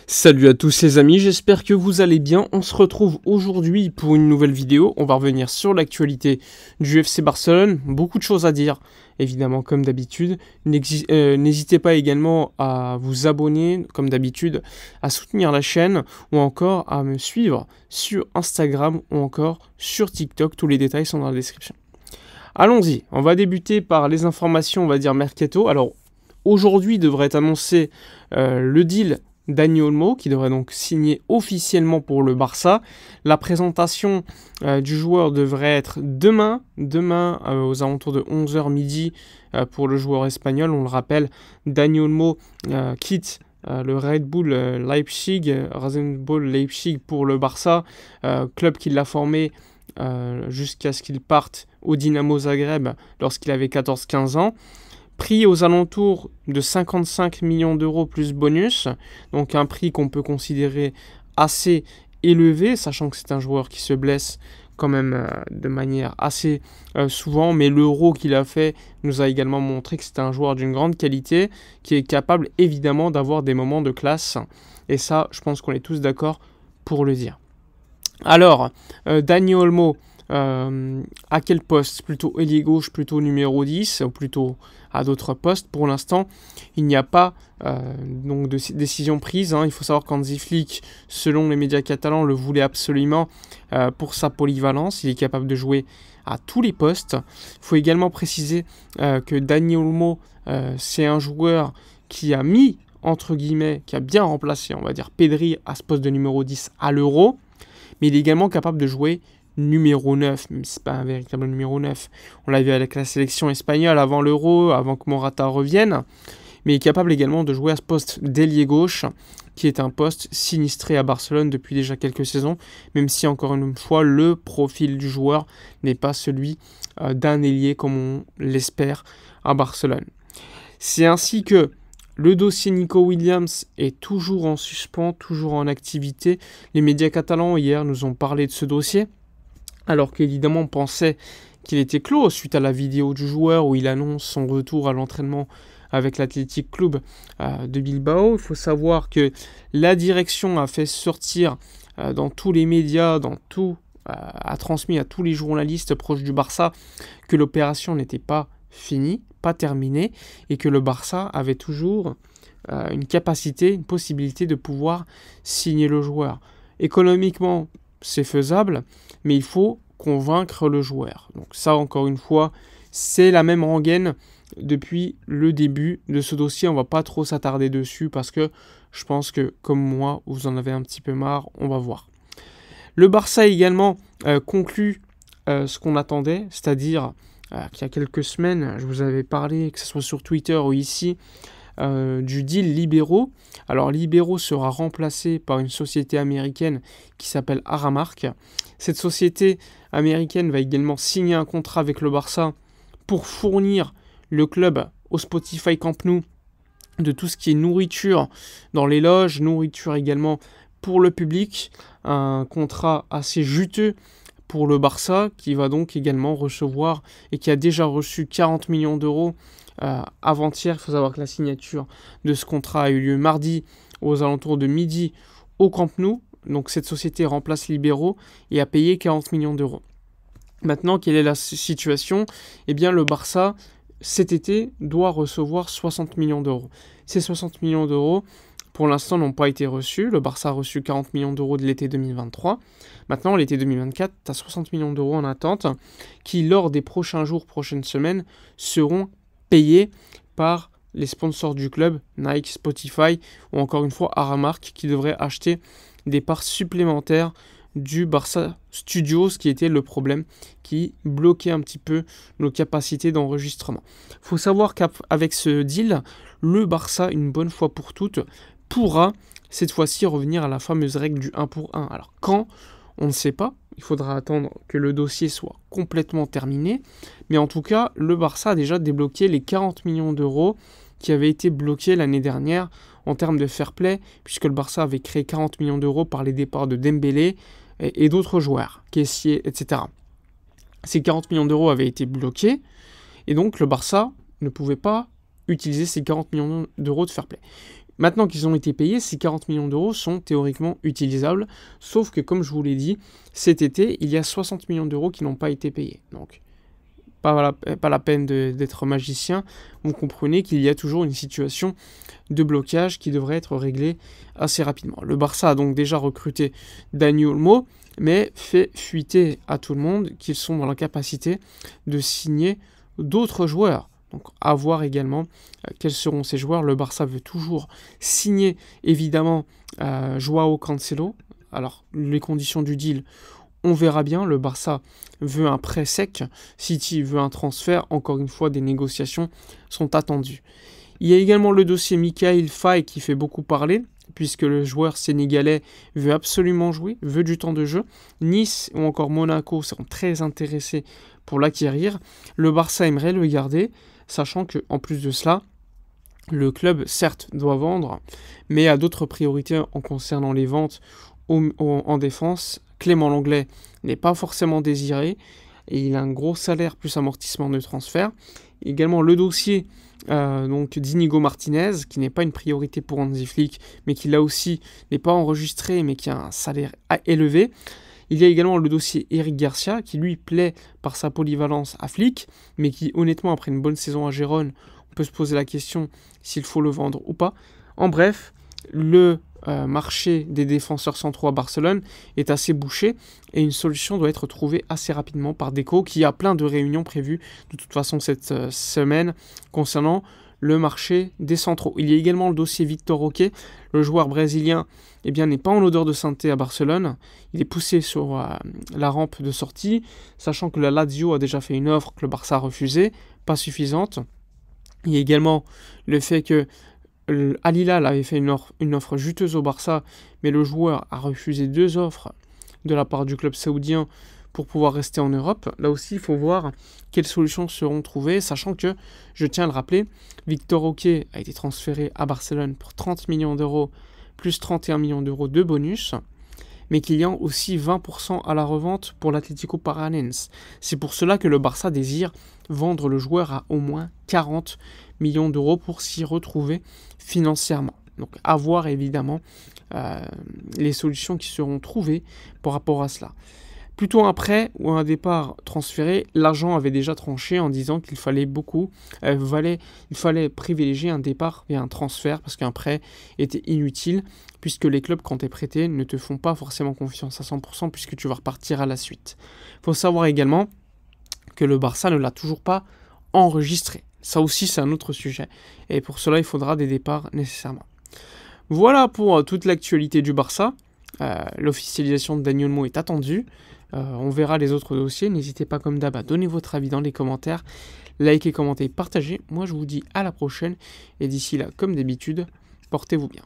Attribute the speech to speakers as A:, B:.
A: Salut à tous les amis, j'espère que vous allez bien. On se retrouve aujourd'hui pour une nouvelle vidéo. On va revenir sur l'actualité du FC Barcelone. Beaucoup de choses à dire, évidemment, comme d'habitude. N'hésitez pas également à vous abonner, comme d'habitude, à soutenir la chaîne ou encore à me suivre sur Instagram ou encore sur TikTok. Tous les détails sont dans la description. Allons-y, on va débuter par les informations, on va dire mercato. Alors, aujourd'hui devrait être annoncé le deal Dani Olmo, qui devrait donc signer officiellement pour le Barça. La présentation du joueur devrait être demain aux alentours de 11h midi pour le joueur espagnol. On le rappelle, Dani Olmo quitte le Red Bull Leipzig pour le Barça, club qui l'a formé jusqu'à ce qu'il parte au Dynamo Zagreb lorsqu'il avait 14-15 ans. Prix aux alentours de 55 millions d'euros plus bonus, donc un prix qu'on peut considérer assez élevé, sachant que c'est un joueur qui se blesse quand même de manière assez souvent, mais l'Euro qu'il a fait nous a également montré que c'est un joueur d'une grande qualité, qui est capable évidemment d'avoir des moments de classe, et ça je pense qu'on est tous d'accord pour le dire. Alors, Dani Olmo, à quel poste? Plutôt ailier gauche, plutôt numéro 10, ou plutôt à d'autres postes? Pour l'instant, il n'y a pas donc de décision prise. Il faut savoir qu'Hansi Flick, selon les médias catalans, le voulait absolument pour sa polyvalence. Il est capable de jouer à tous les postes. Il faut également préciser que Dani Olmo, c'est un joueur qui a mis, entre guillemets, qui a bien remplacé, on va dire, Pedri à ce poste de numéro 10 à l'Euro. Mais il est également capable de jouer numéro 9, même si ce n'est pas un véritable numéro 9. On l'a vu avec la sélection espagnole avant l'Euro, avant que Morata revienne. Mais il est capable également de jouer à ce poste d'ailier gauche, qui est un poste sinistré à Barcelone depuis déjà quelques saisons, même si encore une fois, le profil du joueur n'est pas celui d'un ailier comme on l'espère à Barcelone. C'est ainsi que le dossier Nico Williams est toujours en suspens, toujours en activité. Les médias catalans hier nous ont parlé de ce dossier, alors qu'évidemment on pensait qu'il était clos suite à la vidéo du joueur où il annonce son retour à l'entraînement avec l'Athletic Club de Bilbao. Il faut savoir que la direction a fait sortir dans tous les médias, a transmis à tous les journalistes proches du Barça que l'opération n'était pas finie, pas terminé, et que le Barça avait toujours une capacité, une possibilité de pouvoir signer le joueur. Économiquement, c'est faisable, mais il faut convaincre le joueur. Donc ça, encore une fois, c'est la même rengaine depuis le début de ce dossier. On va pas trop s'attarder dessus parce que je pense que, comme moi, vous en avez un petit peu marre, on va voir. Le Barça également conclut ce qu'on attendait, c'est-à-dire qu'il y a quelques semaines, je vous avais parlé, que ce soit sur Twitter ou ici, du deal Libero. Alors Libero sera remplacé par une société américaine qui s'appelle Aramark. Cette société américaine va également signer un contrat avec le Barça pour fournir le club au Spotify Camp Nou de tout ce qui est nourriture dans les loges, nourriture également pour le public. Un contrat assez juteux pour le Barça, qui va donc également recevoir et qui a déjà reçu 40 millions d'euros avant-hier. Il faut savoir que la signature de ce contrat a eu lieu mardi aux alentours de midi au Camp Nou. Donc cette société remplace Libero et a payé 40 millions d'euros. Maintenant, quelle est la situation? Eh bien, le Barça, cet été, doit recevoir 60 millions d'euros. Ces 60 millions d'euros, pour l'instant, n'ont pas été reçus. Le Barça a reçu 40 millions d'euros de l'été 2023. Maintenant, l'été 2024, tu as 60 millions d'euros en attente qui, lors des prochains jours, prochaines semaines, seront payés par les sponsors du club, Nike, Spotify ou encore une fois Aramark, qui devrait acheter des parts supplémentaires du Barça Studios, qui était le problème qui bloquait un petit peu nos capacités d'enregistrement. Il faut savoir qu'avec ce deal, le Barça, une bonne fois pour toutes, pourra cette fois-ci revenir à la fameuse règle du 1 pour 1. Alors quand? On ne sait pas. Il faudra attendre que le dossier soit complètement terminé. Mais en tout cas, le Barça a déjà débloqué les 40 millions d'euros qui avaient été bloqués l'année dernière en termes de fair play, puisque le Barça avait créé 40 millions d'euros par les départs de Dembélé et d'autres joueurs, Kessié, etc. Ces 40 millions d'euros avaient été bloqués, et donc le Barça ne pouvait pas utiliser ces 40 millions d'euros de fair play. Maintenant qu'ils ont été payés, ces 40 millions d'euros sont théoriquement utilisables, sauf que comme je vous l'ai dit, cet été, il y a 60 millions d'euros qui n'ont pas été payés. Donc, pas la peine d'être magicien, vous comprenez qu'il y a toujours une situation de blocage qui devrait être réglée assez rapidement. Le Barça a donc déjà recruté Dani Olmo, mais fait fuiter à tout le monde qu'ils sont dans la capacité de signer d'autres joueurs. Donc à voir également quels seront ces joueurs. Le Barça veut toujours signer évidemment Joao Cancelo. Alors les conditions du deal, on verra bien. Le Barça veut un prêt sec. City veut un transfert. Encore une fois, des négociations sont attendues. Il y a également le dossier Mikayil Faye qui fait beaucoup parler, puisque le joueur sénégalais veut absolument jouer, veut du temps de jeu. Nice ou encore Monaco sont très intéressés pour l'acquérir. Le Barça aimerait le garder, sachant qu'en plus de cela, le club, certes, doit vendre, mais a d'autres priorités en concernant les ventes en défense. Clément Lenglet n'est pas forcément désiré, et il a un gros salaire plus amortissement de transfert. Également le dossier donc d'Inigo Martinez, qui n'est pas une priorité pour Hansi Flick, mais qui là aussi n'est pas enregistré, mais qui a un salaire élevé. Il y a également le dossier Eric Garcia, qui lui plaît par sa polyvalence à Flick, mais qui honnêtement, après une bonne saison à Gérone, on peut se poser la question s'il faut le vendre ou pas. En bref, le marché des défenseurs centraux à Barcelone est assez bouché et une solution doit être trouvée assez rapidement par Deco, qui a plein de réunions prévues de toute façon cette semaine concernant le marché des centraux. Il y a également le dossier Victor Roque, le joueur brésilien n'est pas en odeur de sainteté à Barcelone. Il est poussé sur la rampe de sortie, sachant que la Lazio a déjà fait une offre que le Barça a refusée, pas suffisante. Il y a également le fait que Al Hilal avait fait une offre juteuse au Barça, mais le joueur a refusé 2 offres de la part du club saoudien pour pouvoir rester en Europe. Là aussi, il faut voir quelles solutions seront trouvées, sachant que, je tiens à le rappeler, Victor Roque a été transféré à Barcelone pour 30 millions d'euros, plus 31 millions d'euros de bonus, mais qu'il y a aussi 20% à la revente pour l'Atlético Paranense. C'est pour cela que le Barça désire vendre le joueur à au moins 40 millions d'euros pour s'y retrouver financièrement. Donc à voir évidemment les solutions qui seront trouvées par rapport à cela. Plutôt un prêt ou un départ transféré, l'agent avait déjà tranché en disant qu'il fallait il fallait privilégier un départ et un transfert parce qu'un prêt était inutile, puisque les clubs, quand tu es prêté, ne te font pas forcément confiance à 100% puisque tu vas repartir à la suite. Il faut savoir également que le Barça ne l'a toujours pas enregistré. Ça aussi, c'est un autre sujet. Et pour cela, il faudra des départs nécessairement. Voilà pour toute l'actualité du Barça. L'officialisation de Dani Olmo est attendue. On verra les autres dossiers. N'hésitez pas comme d'hab à donner votre avis dans les commentaires. Likez, commentez, partagez. Moi, je vous dis à la prochaine. Et d'ici là, comme d'habitude, portez-vous bien.